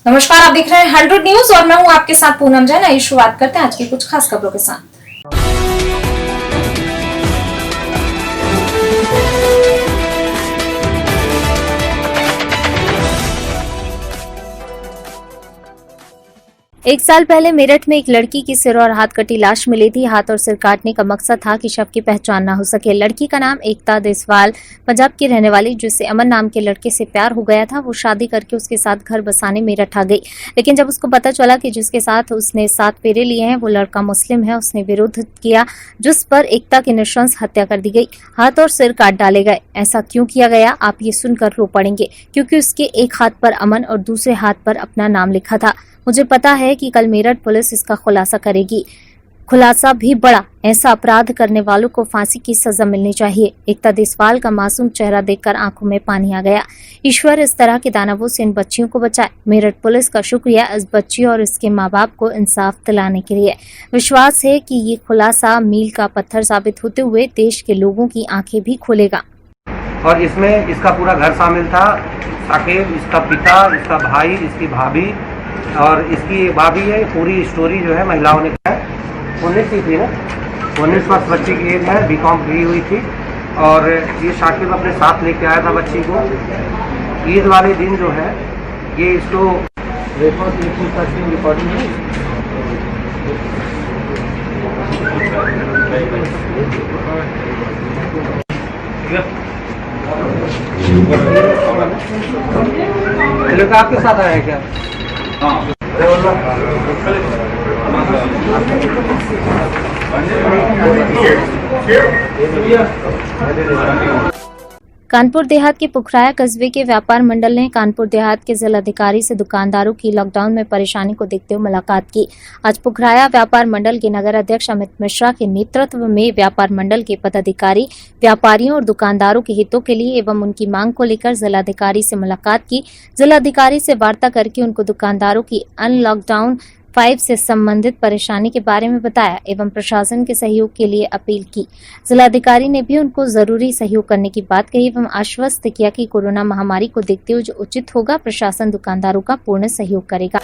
नमस्कार, आप देख रहे हैं 100 न्यूज और मैं हूं आपके साथ पूनम जैन। आइए शुरुआत करते हैं आज की कुछ खास खबरों के साथ। एक साल पहले मेरठ में एक लड़की की सिर और हाथ कटी लाश मिली थी। हाथ और सिर काटने का मकसद था कि शव की पहचान न हो सके। लड़की का नाम एकता देसवाल, पंजाब की रहने वाली, जिससे अमन नाम के लड़के से प्यार हो गया था, वो शादी करके उसके साथ घर बसाने मेरठ आ गई। लेकिन जब उसको पता चला कि जिसके साथ उसने 7 फेरे लिए हैं वो लड़का मुस्लिम है, उसने विरोध किया, जिस पर एकता की नृशंस हत्या कर दी गई। हाथ और सिर काट डाले गए। ऐसा क्यों किया गया, आप ये सुनकर रो पड़ेंगे, क्योंकि उसके एक हाथ पर अमन और दूसरे हाथ पर अपना नाम लिखा था। मुझे पता है कि कल मेरठ पुलिस इसका खुलासा करेगी। खुलासा भी बड़ा। ऐसा अपराध करने वालों को फांसी की सजा मिलनी चाहिए। एकता देसवाल का मासूम चेहरा देखकर आंखों में पानी आ गया। ईश्वर इस तरह के दानवों से इन बच्चियों को बचाए। मेरठ पुलिस का शुक्रिया इस बच्ची और इसके माँ बाप को इंसाफ दिलाने के लिए। विश्वास है कि ये खुलासा मील का पत्थर साबित होते हुए देश के लोगों की आंखें भी खोलेगा। और इसमें इसका पूरा घर शामिल था। साकेब, इसका पिता, इसका भाई, इसकी भाभी और इसकी भाभी है। पूरी स्टोरी जो है महिलाओं ने कहा है। 19 की थी ना, 19 वर्ष बच्ची की एज है, बीकॉम की हुई थी। और ये साकिब अपने साथ लेके आया था बच्ची को। ईद वाले दिन जो है ये इसको रिकॉर्डिंग है। लड़का आपके साथ आया है क्या? कानपुर देहात के पुखराया कस्बे के व्यापार मंडल ने कानपुर देहात के जिलाधिकारी से दुकानदारों की लॉकडाउन में परेशानी को देखते हुए मुलाकात की। आज पुखराया व्यापार मंडल के नगर अध्यक्ष अमित मिश्रा के नेतृत्व में व्यापार मंडल के पदाधिकारी व्यापारियों और दुकानदारों के हितों के लिए एवं उनकी मांग को लेकर जिलाधिकारी से मुलाकात की। जिलाधिकारी से वार्ता करके उनको दुकानदारों की अनलॉकडाउन 5 से संबंधित परेशानी के बारे में बताया एवं प्रशासन के सहयोग के लिए अपील की। जिलाधिकारी ने भी उनको जरूरी सहयोग करने की बात कही एवं आश्वस्त किया कि कोरोना महामारी को देखते हुए जो उचित होगा प्रशासन दुकानदारों का पूर्ण सहयोग करेगा।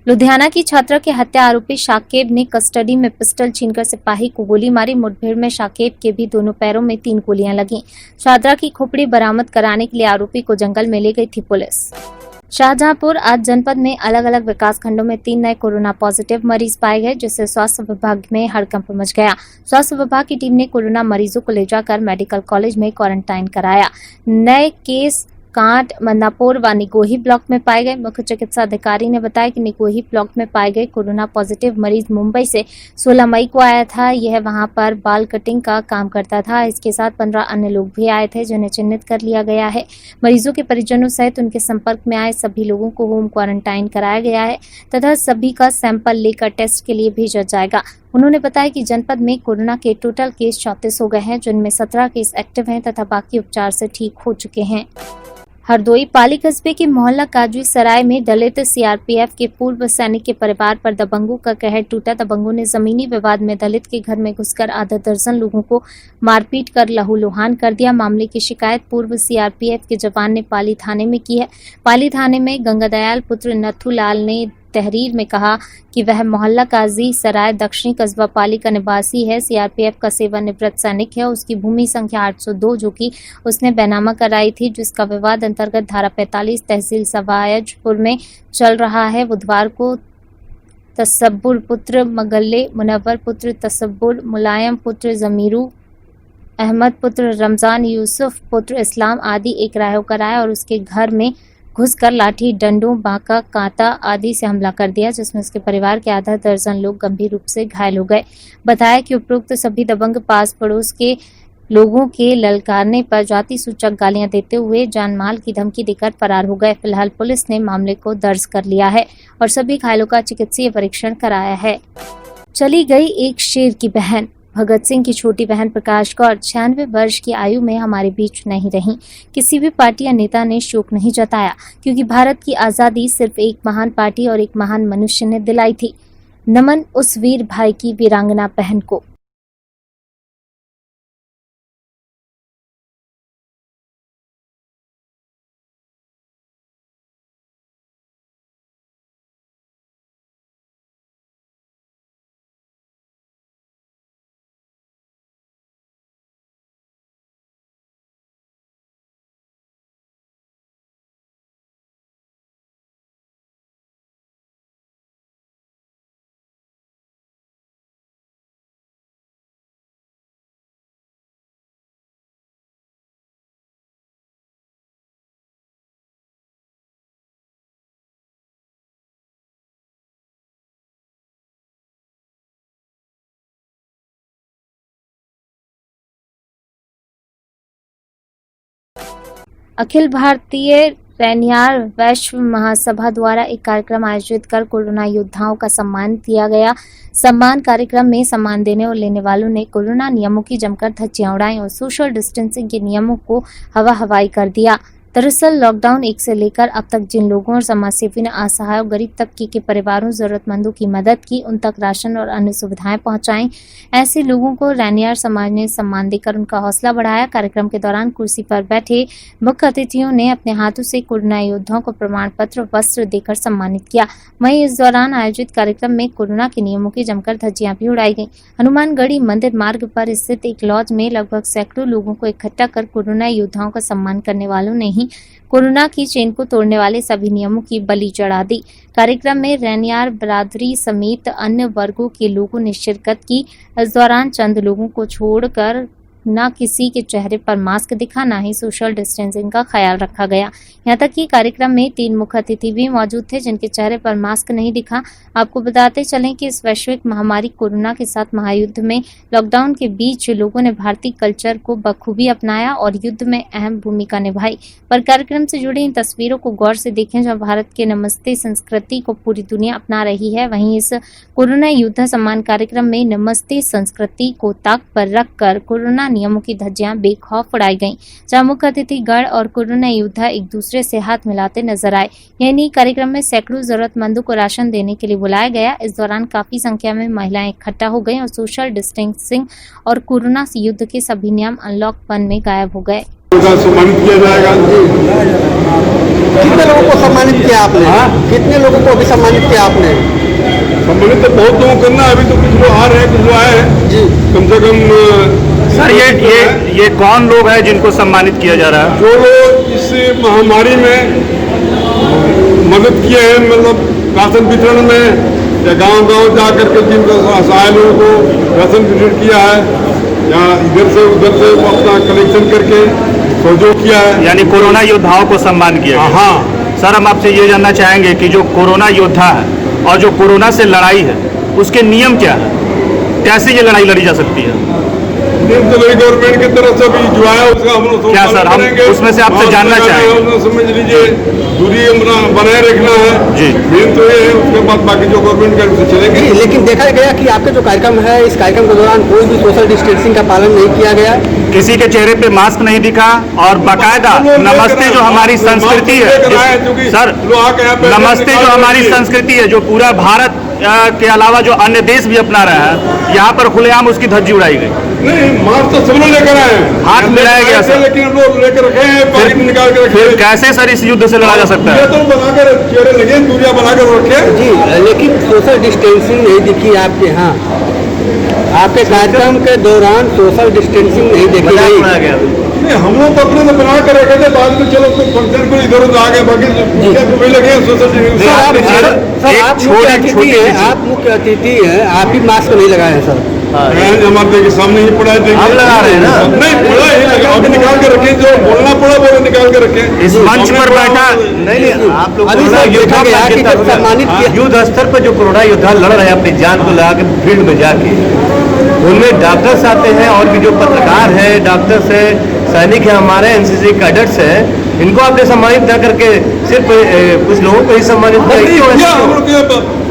लुधियाना की छात्रा के हत्या आरोपी शाकिब ने कस्टडी में पिस्टल छीनकर सिपाही को गोली मारी। मुठभेड़ में शाकिब के भी दोनों पैरों में 3 गोलियां लगीं। छात्रा की खोपड़ी बरामद कराने के लिए आरोपी को जंगल में ले गई थी पुलिस। शाहजहांपुर आज जनपद में अलग अलग विकास खंडों में 3 नए कोरोना पॉजिटिव मरीज पाए गए, जिससे स्वास्थ्य विभाग में हड़कंप मच गया। स्वास्थ्य विभाग की टीम ने कोरोना मरीजों को ले जाकर मेडिकल कॉलेज में क्वारंटाइन कराया। नए केस कांट, मन्नापुर व निगोही ब्लॉक में पाए गए। मुख्य चिकित्सा अधिकारी ने बताया कि निगोही ब्लॉक में पाए गए कोरोना पॉजिटिव मरीज मुंबई से 16 मई को आया था। यह वहां पर बाल कटिंग का काम करता था। इसके साथ 15 अन्य लोग भी आए थे, जिन्हें चिन्हित कर लिया गया है। मरीजों के परिजनों सहित उनके संपर्क में आए सभी लोगों को होम क्वारंटाइन कराया गया है तथा सभी का सैंपल लेकर टेस्ट के लिए भेजा जाएगा। उन्होंने बताया कि जनपद में कोरोना के टोटल केस 34 हो गए हैं, जिनमें 17 केस एक्टिव हैं तथा बाकी उपचार से ठीक हो चुके हैं। हरदोई पाली कस्बे के मोहल्ला काजू सराय में दलित सीआरपीएफ के पूर्व सैनिक के परिवार पर दबंगों का कहर टूटा। दबंगों ने जमीनी विवाद में दलित के घर में घुसकर आधा दर्जन लोगों को मारपीट कर लहूलुहान कर दिया। मामले की शिकायत पूर्व सीआरपीएफ के जवान ने पाली थाने में की है। पाली थाने में गंगादयाल पुत्र नथुलाल ने तहरीर में कहा कि वह मोहल्ला काजी सराय दक्षिणी कस्बा पाली का निवासी है। सीआरपीएफ का सेवानिवृत्त सैनिक है। उसकी भूमि संख्या 802 जो कि उसने बैनामा कराई थी, जिसका विवाद अंतर्गत धारा 45 तहसील सवायजपुर में चल रहा है। बुधवार को तसब्बुर पुत्र मगल्ले, मुनव्वर पुत्र तसब्बुर, मुलायम पुत्र जमीरू, अहमद पुत्र रमजान, यूसुफ पुत्र इस्लाम आदि एक राय होकर आए और उसके घर में घुसकर लाठी, डंडों, बांका, कांटा आदि से हमला कर दिया, जिसमें उसके परिवार के आधा दर्जन लोग गंभीर रूप से घायल हो गए। बताया कि उपरोक्त सभी दबंग पास पड़ोस के लोगों के ललकारने पर जाति सूचक गालियां देते हुए जानमाल की धमकी देकर फरार हो गए। फिलहाल पुलिस ने मामले को दर्ज कर लिया है और सभी घायलों का चिकित्सीय परीक्षण कराया है। चली गई एक शेर की बहन। भगत सिंह की छोटी बहन प्रकाश कौर 96 वर्ष की आयु में हमारे बीच नहीं रही। किसी भी पार्टी या नेता ने शोक नहीं जताया, क्योंकि भारत की आजादी सिर्फ एक महान पार्टी और एक महान मनुष्य ने दिलाई थी। नमन उस वीर भाई की वीरांगना बहन को। अखिल भारतीय रैनियार वैश्व महासभा द्वारा एक कार्यक्रम आयोजित कर कोरोना योद्धाओं का सम्मान किया गया। सम्मान कार्यक्रम में सम्मान देने और लेने वालों ने कोरोना नियमों की जमकर धज्जियां उड़ाई और सोशल डिस्टेंसिंग के नियमों को हवा हवाई कर दिया। दरअसल लॉकडाउन 1 से लेकर अब तक जिन लोगों और समाजसेवी ने असहाय और गरीब तबके के परिवारों, जरूरतमंदों की मदद की, उन तक राशन और अन्य सुविधाएं पहुंचाई, ऐसे लोगों को रैनियार समाज ने सम्मान देकर उनका हौसला बढ़ाया। कार्यक्रम के दौरान कुर्सी पर बैठे मुख्य अतिथियों ने अपने हाथों से कोरोना योद्धाओं को प्रमाण पत्र और वस्त्र देकर सम्मानित किया। वहीं इस दौरान आयोजित कार्यक्रम में कोरोना के नियमों की जमकर धज्जियां भी उड़ाई गई। हनुमानगढ़ी मंदिर मार्ग पर स्थित एक लॉज में लगभग सैकड़ों लोगों को इकट्ठा कर कोरोना योद्धाओं का सम्मान करने वालों ने ही कोरोना की चेन को तोड़ने वाले सभी नियमों की बलि चढ़ा दी। कार्यक्रम में रैनियार बरादरी समेत अन्य वर्गों के लोगों ने शिरकत की। इस दौरान चंद लोगों को छोड़कर न किसी के चेहरे पर मास्क दिखा, न ही सोशल डिस्टेंसिंग का ख्याल रखा गया। यहाँ तक कि कार्यक्रम में 3 मुख्य अतिथि भी मौजूद थे जिनके चेहरे पर मास्क नहीं दिखा। आपको बताते चलें कि इस वैश्विक महामारी कोरोना के साथ महायुद्ध में लॉकडाउन के बीच लोगों ने भारतीय कल्चर को बखूबी अपनाया और युद्ध में अहम भूमिका निभाई। पर कार्यक्रम से जुड़ी इन तस्वीरों को गौर से देखें जहाँ भारत के नमस्ते संस्कृति को पूरी दुनिया अपना रही है। वहीं इस कोरोना योद्धा सम्मान कार्यक्रम में नमस्ते संस्कृति को ताक पर रखकर कोरोना नियमों की धज्जियां बेखौफ उड़ाई गईं, जहां मुख्य अतिथि गण और कोरोना योद्धा एक दूसरे से हाथ मिलाते नजर आए। यानी कार्यक्रम में सैकड़ों जरूरतमंदों को राशन देने के लिए बुलाया गया। इस दौरान काफी संख्या में महिलाएं इकट्ठा हो गईं और सोशल डिस्टेंसिंग और कोरोना से युद्ध के सभी नियम अनलॉक 1 में गायब हो गए। सम्मानित किया जाएगा। कितने लोगों को सम्मानित किया आपने? कितने लोगों को अभी सम्मानित किया आपने? सम्मानित तो बहुत लोगों को करना है। अभी तो कुछ लोग आ रहे हैं, कुछ लोग आए हैं जी। कम से कम सर ये कौन लोग हैं जिनको सम्मानित किया जा रहा है? जो लोग इस महामारी में मदद किए हैं, मतलब राशन वितरण में या गांव-गांव जा करके जिनको असहाय लोगों को राशन वितरण किया है या इधर से उधर से वो अपना कलेक्शन करके सहयोग किया है, यानी कोरोना योद्धाओं को सम्मान किया गया। हाँ। सर हम आपसे ये जानना चाहेंगे कि जो कोरोना योद्धा है और जो कोरोना से लड़ाई है उसके नियम क्या है, कैसे ये लड़ाई लड़ी जा सकती है? गवर्नमेंट की तरफ से भी जो आया उसका हम लोग क्या सर, हम उसमें से आपसे जानना चाहेंगे। समझ लीजिए दूरी बनाए रखना है जी, मेन तो ये है। उसके बाद बाकी जो गवर्नमेंट का चलेंगे। लेकिन देखा गया कि आपका जो कार्यक्रम है, इस कार्यक्रम के दौरान कोई भी सोशल डिस्टेंसिंग का पालन नहीं किया गया। किसी के चेहरे पे मास्क नहीं दिखा और बाकायदा नमस्ते जो हमारी संस्कृति है सर, नमस्ते जो हमारी संस्कृति है जो पूरा भारत के अलावा जो अन्य देश भी अपना रहा है, यहाँ पर खुलेआम उसकी धज्जी उड़ाई गई। नहीं, मास्क तो सब लोग लेकर आए हैं, हाथ मिलाया गया सर, लेकिन हम लोग लेकर रखे हैं, पॉकेट में निकाल के रखे। फिर कैसे सर इस युद्ध से लड़ा जा सकता है? तो बनाकर चेहरे लगे, दूरियां बनाकर रखे जी, लेकिन सोशल डिस्टेंसिंग नहीं दिखी आपके यहाँ। आपके कार्यक्रम के दौरान सोशल डिस्टेंसिंग नहीं देखी गई। नहीं, हम लोग तो अपने से बना कर रखे थे, बाद में चलो कोई फंक्शन को इधर उधर आ गए, बाकी भी लगे सोशल डिस्टेंसिंग। आप मुख्य अतिथि हैं, आप भी मास्क नहीं लगाए हैं सर। हमारे के सामने ही पड़ा है, आप लगा रहे हैं ना? नहीं पड़ा ही, अभी निकाल के रखे, जो बोलना पड़ा वो निकाल के रखे। इस मंच पर बैठा नहीं, आप लोग अभी कोरोना सर योद्धा देखा गया कि जब सम्मानित किया युद्ध स्तर पर जो कोरोना योद्धा लड़ रहे हैं अपनी जान को लगा के फील्ड में जाके, उनमें डॉक्टर्स आते हैं और भी जो पत्रकार हैं, डॉक्टर्स हैं, सैनिक हैं, हमारे एनसीसी कैडेट्स हैं, इनको आपने सम्मानित न करके सिर्फ कुछ लोगों को ही सम्मानित किया।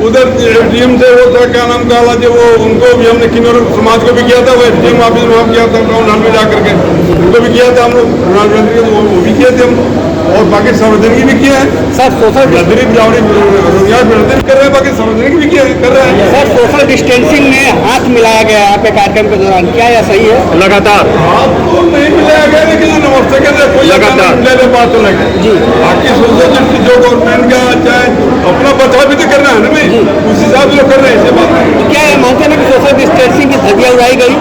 उधर एसडीएम से वो था, क्या नाम का जो वो, उनको भी हमने किन्नौर समाज को भी किया था, वो एसडीएम ऑफिस में हम किया था टाउन हॉल में जा करके, उनको भी किया था हम लोग, प्रधानमंत्री को वो भी किए थे हम, और बाकी सार्वजनिक भी किया है सर। सोशल गरीब जावड़ी कर रहे हैं, बाकी सार्वजनिक भी किया कर रहे हैं सर। सोशल डिस्टेंसिंग में हाथ मिलाया गया आपके कार्यक्रम के दौरान, क्या यह सही है? लगातार हाथ तो नहीं मिलाया गया, लेकिन नमस्ते के कोई लगातार ले बात तो लगे जी। बाकी सोशल जो गवर्नमेंट का चाहे अपना बचाव भी तो करना है ना भाई, उस हिसाब से कर रहे हैं। ऐसे बात नहीं। क्या ये मानते हैं कि सोशल डिस्टेंसिंग की धज्जियां उड़ाई गई?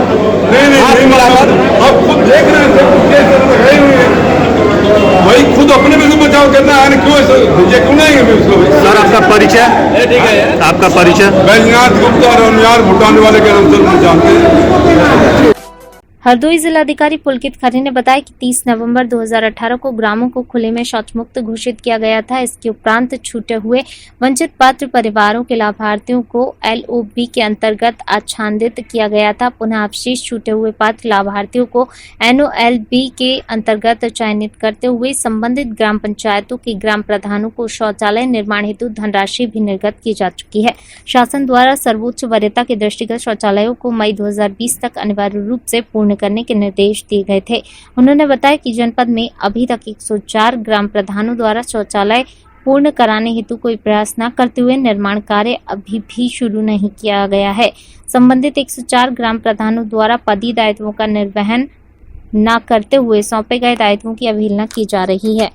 नहीं मिलाकर आप खुद देख रहे हैं, सब कैसे लगाई हुई है भाई, खुद अपने में से बचाव करना है, क्यों ये क्यों नहीं उसको? सर आपका परिचय? ठीक है, आपका परिचय? बैजनाथ गुप्ता और भूटान वाले के नाम से जानते हैं। हरदोई जिलाधिकारी पुलकित खरे ने बताया कि 30 नवंबर 2018 को ग्रामों को खुले में शौच मुक्त घोषित किया गया था। इसके उपरांत छूटे हुए वंचित पात्र परिवारों के लाभार्थियों को LOB के अंतर्गत आच्छादित किया गया था। पुनः अवशेष छूटे हुए पात्र लाभार्थियों को NOLB के अंतर्गत चयनित करते हुए संबंधित ग्राम पंचायतों के ग्राम प्रधानों को शौचालय निर्माण हेतु धनराशि भी निर्गत की जा चुकी है। शासन द्वारा सर्वोच्च वरीयता के दृष्टिगत शौचालयों को मई 2020 तक अनिवार्य रूप से पूर्ण करने के निर्देश दिए गए थे। उन्होंने बताया कि जनपद में अभी तक 104 ग्राम प्रधानों द्वारा शौचालय पूर्ण कराने हेतु कोई प्रयास न करते हुए निर्माण कार्य अभी भी शुरू नहीं किया गया है। संबंधित 104 ग्राम प्रधानों द्वारा पदी दायित्वों का निर्वहन न करते हुए सौंपे गए दायित्वों की अवहेलना की जा रही है।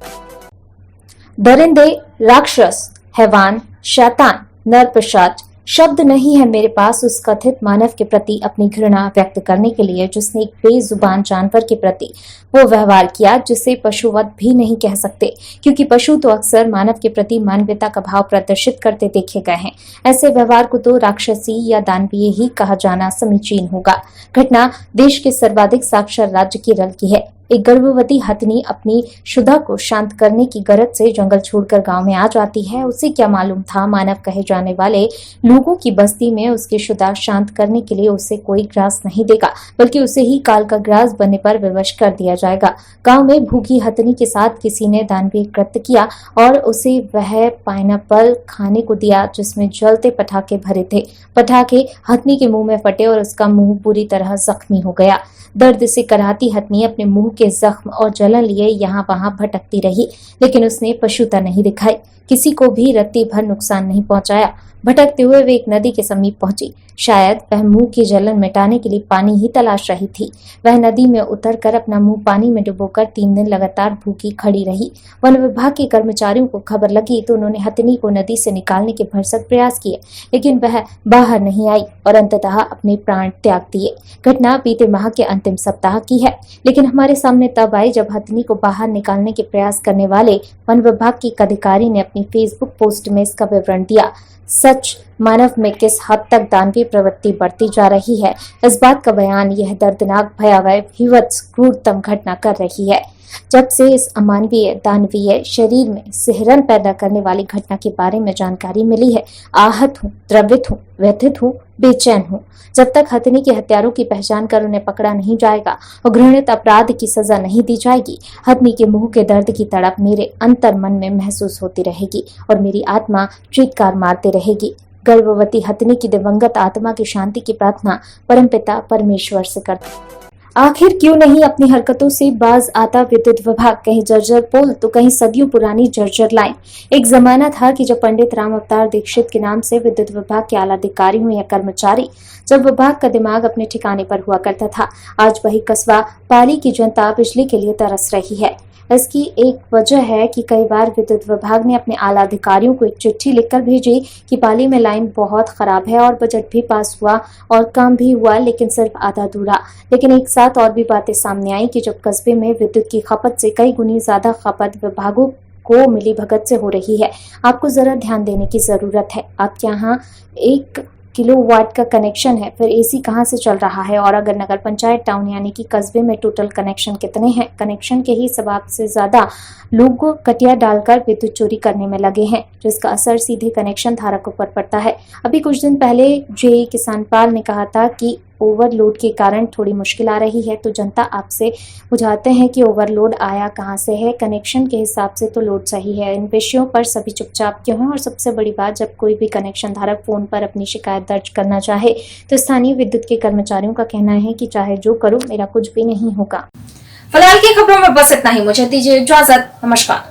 दरिंदे, राक्षस, हैवान, शैतान, नरपिशाच शब्द नहीं है मेरे पास उस कथित मानव के प्रति अपनी घृणा व्यक्त करने के लिए जिसने एक बेजुबान जानवर के प्रति वो व्यवहार किया जिसे पशुवध भी नहीं कह सकते, क्योंकि पशु तो अक्सर मानव के प्रति मानवता का भाव प्रदर्शित करते देखे गए हैं। ऐसे व्यवहार को तो राक्षसी या दानवीय ही कहा जाना समीचीन होगा। घटना देश के सर्वाधिक साक्षर राज्य केरल की है। एक गर्भवती हथिनी अपनी शुदा को शांत करने की गरज से जंगल छोड़कर गांव में आ जाती है। उसे क्या मालूम था मानव कहे जाने वाले लोगों की बस्ती में उसकी शुदा शांत करने के लिए उसे कोई ग्रास नहीं देगा, बल्कि उसे ही काल का ग्रास बनने पर विवश कर दिया जाएगा। गांव में भूखी हथिनी के साथ किसी ने दानवीय कृत्य किया और उसे वह पाइनएप्पल खाने को दिया जिसमें जलते पटाखे भरे थे। पटाखे हथिनी के मुंह में फटे और उसका मुंह पूरी तरह जख्मी हो गया। दर्द से कराहती हथिनी अपने मुंह के जख्म और जलन लिए यहाँ वहां भटकती रही, लेकिन उसने पशुता नहीं दिखाई, किसी को भी रत्ती भर नुकसान नहीं पहुंचाया। भटकते हुए वे एक नदी के समीप पहुंची। शायद वह मुंह की जलन मिटाने के लिए पानी ही तलाश रही थी। वह नदी में उतरकर अपना मुंह पानी में डुबोकर 3 दिन लगातार भूखी खड़ी रही। वन विभाग के कर्मचारियों को खबर लगी तो उन्होंने हथिनी को नदी से निकालने के भरसक प्रयास किए, लेकिन वह बाहर नहीं आई और अंततः अपने प्राण त्याग दिए। घटना बीते माह के अंतिम सप्ताह की है, लेकिन हमारे सामने तब आई जब हथिनी को बाहर निकालने के प्रयास करने वाले वन विभाग के एक अधिकारी ने अपनी फेसबुक पोस्ट में इसका विवरण दिया। सच मानव में किस हद तक दानवीय प्रवृत्ति बढ़ती जा रही है, इस बात का बयान यह दर्दनाक, भयावह, भीभत्स, क्रूरतम घटना कर रही है। जब से इस अमानवीय, दानवीय, शरीर में सिहरन पैदा करने वाली घटना के बारे में जानकारी मिली है, आहत हूँ, द्रवित हूँ, व्यथित हूँ, बेचैन हूँ। जब तक हथिनी के हत्यारों की पहचान कर उन्हें पकड़ा नहीं जाएगा और घृणित अपराध की सजा नहीं दी जाएगी, हथिनी के मुंह के दर्द की तड़प मेरे अंतर मन में महसूस होती रहेगी और मेरी आत्मा चीत्कार मारती रहेगी। गर्भवती हथिनी की दिवंगत आत्मा की शांति की प्रार्थना परमपिता परमेश्वर से करती। आखिर क्यों नहीं अपनी हरकतों से बाज आता विद्युत विभाग? कहीं जर्जर पुल तो कहीं सदियों पुरानी जर्जर लाइन। एक जमाना था कि जब पंडित राम अवतार दीक्षित के नाम से विद्युत विभाग के आला अधिकारी हुए या कर्मचारी, जब विभाग का दिमाग अपने ठिकाने पर हुआ करता था। आज वही कस्बा पाली की जनता बिजली के लिए तरस रही है। इसकी एक वजह है कि कई बार विद्युत विभाग ने अपने आला अधिकारियों को एक चिट्ठी लिखकर भेजी कि पाली में लाइन बहुत खराब है और बजट भी पास हुआ और काम भी हुआ, लेकिन सिर्फ आधा अधूरा। लेकिन एक साथ और भी बातें सामने आई कि जब कस्बे में विद्युत की खपत से कई गुनी ज्यादा खपत विभागों को मिली भगत से हो रही है। आपको जरा ध्यान देने की जरूरत है। आपके यहाँ 1 किलोवाट का कनेक्शन है, फिर एसी कहाँ से चल रहा है? और अगर नगर पंचायत टाउन यानी कि कस्बे में टोटल कनेक्शन कितने हैं? कनेक्शन के ही सबब से ज्यादा लोग कटिया डालकर विद्युत चोरी करने में लगे हैं, जिसका असर सीधे कनेक्शन धारकों पर पड़ता है। अभी कुछ दिन पहले जे किसान पाल ने कहा था कि ओवरलोड के कारण थोड़ी मुश्किल आ रही है, तो जनता आपसे बुझाते हैं कि ओवरलोड आया कहां से है? कनेक्शन के हिसाब से तो लोड सही है। इन विषयों पर सभी चुपचाप क्यों हैं? और सबसे बड़ी बात, जब कोई भी कनेक्शन धारक फोन पर अपनी शिकायत दर्ज करना चाहे तो स्थानीय विद्युत के कर्मचारियों का कहना है कि चाहे जो करो मेरा कुछ भी नहीं होगा। फिलहाल की खबरों में बस इतना ही। मुझे दीजिए इजाजत। नमस्कार।